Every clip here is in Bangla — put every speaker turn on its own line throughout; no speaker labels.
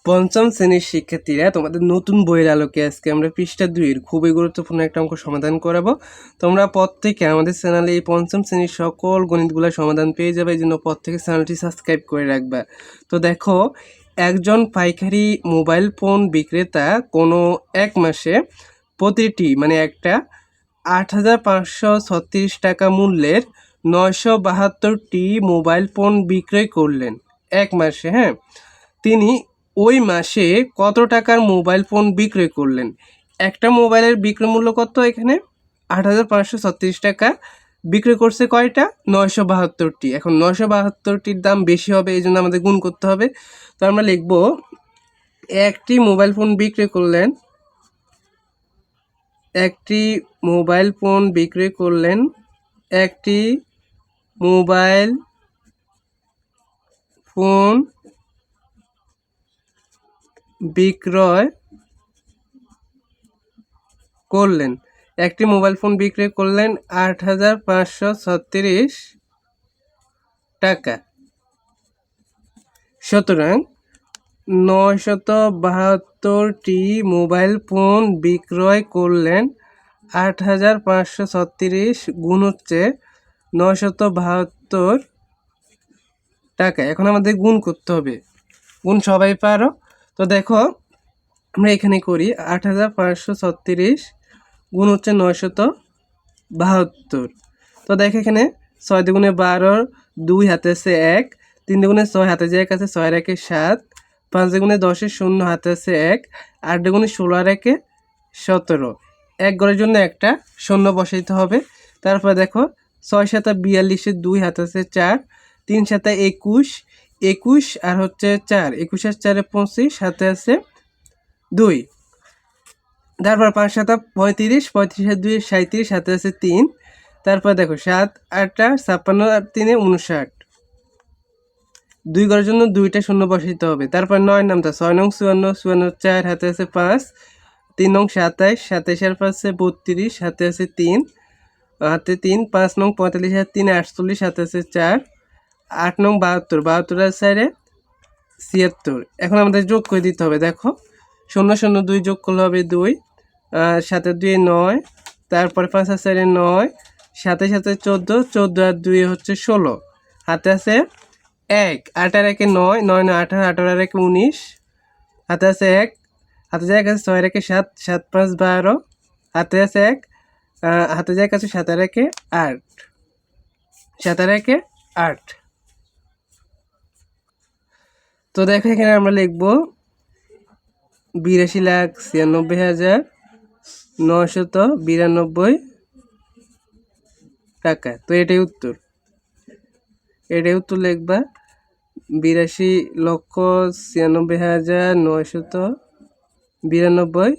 পঞ্চম শ্রেণীর শিক্ষার্থীরা, তোমাদের নতুন বইয়ের আলোকে আজকে আমরা পৃষ্ঠা 2-এর খুবই গুরুত্বপূর্ণ একটা অঙ্ক সমাধান করাবো। তোমরা প্রত্যেকে আমাদের চ্যানেলে এই পঞ্চম শ্রেণীর সকল গণিতগুলোর সমাধান পেয়ে যাবে, এই জন্য প্রত্যেকে চ্যানেলটি সাবস্ক্রাইব করে রাখবা। তো দেখো, একজন পাইকারি মোবাইল ফোন বিক্রেতা কোনো এক মাসে প্রতিটি একটা 8,536 টাকা মূল্যের 972টি মোবাইল ফোন বিক্রয় করলেন এক মাসে। হ্যাঁ, তিনি ওই মাসে কত টাকার মোবাইল ফোন বিক্রয় করলেন? একটা মোবাইলের বিক্রয় মূল্য কত? এখানে 8,536 টাকা। বিক্রয় করছে কয়টা? 972টি। এখন 972টির দাম বেশি হবে, এই জন্য আমাদের গুণ করতে হবে। তো আমরা লিখব, একটি মোবাইল ফোন বিক্রয় করলেন, একটি মোবাইল ফোন বিক্রয় করলেন, একটি মোবাইল ফোন বিক্রয় করলেন, একটি মোবাইল ফোন বিক্রয় করলেন 8,536 টাকা। সুতরাং 972টি মোবাইল ফোন বিক্রয় করলেন 8,536 গুণ হচ্ছে 972 টাকা। এখন আমাদের গুণ করতে হবে। গুণ সবাই পারো? তো দেখো, আমরা এখানে করি 8,536 গুণ হচ্ছে 972। তো দেখো, এখানে 6 দুগুণে 12, 2 হাতে আছে 1, 3 দুগুণে 6 হাতে যে 1 আছে, 6 আর 1 7, 5 দুগুণে 10 0 হাতে আছে 1, 8 দুগুণে 16 আর 1 17, 1 ঘরের জন্য একটা শূন্য বসাইতে হবে। তারপর দেখো, 6 7 42, 2 হাতে আছে 4, 3 7 21, 21 আর হচ্ছে 4, 21 আর 4 25, হাতে আছে 2। তারপর 5 7 35, 35 আর 2 37, হাতে আছে 3। তারপর দেখো, 7 8 56 আর 3 59, 2 ঘরের জন্য 2টা শূন্য বসাইতে হবে। তারপর 9 নামটা, 6 নং 54, 54 4, হাতে আছে 5, 3 নং 27, 27 আর 5 32, হাতে আছে 3, হাতে 3, 5 নং 45 আর 3 48, হাতে আছে 4, 8 নং 72, 72 আর 4 76। এখন আমাদের যোগ করে দিতে হবে। দেখো, 0 0 2 যোগ করলে হবে 2, 7 2 9, তারপরে 5 আর 4 9, 7 7 14, 14 আর 2 হচ্ছে 16, হাতে আছে 1, 8 আর 1 9, 9 9 18, 18 আর 1 19, হাতে আছে 1, হাতে যায় আছে 6 আর 1 7, 7 5 12, হাতে আছে 1, হাতে যায় আছে 7 আর 1 8, 7 আর 1 8। তো দেখো, এখানে আমরা লিখব 82,96,992 টাকা। তো এটাই উত্তর, এটাই উত্তর লিখবা, 82,96,992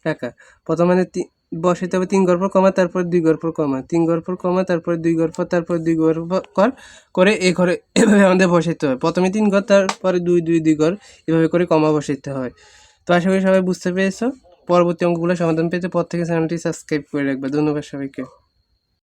টাকা। প্রথমে বসাইতে হবে 3 ঘর পর কমা, তারপর 2 ঘর পর কমা, 3 ঘর পর কমা, তারপর 2 ঘর পর, তারপর 2 ঘর পর করে এই ঘরে এভাবে আমাদের বসাইতে হয়। প্রথমে 3 ঘর, তারপরে 2 2 2 ঘর, এভাবে করে কমা বসাইতে হয়। তো আশা করি সবাই বুঝতে পেরেছো। পরবর্তী অঙ্কগুলো সমাধান পেতে প্রত্যেকে চ্যানেলটি সাবস্ক্রাইব করে রাখবে। ধন্যবাদ সবাইকে।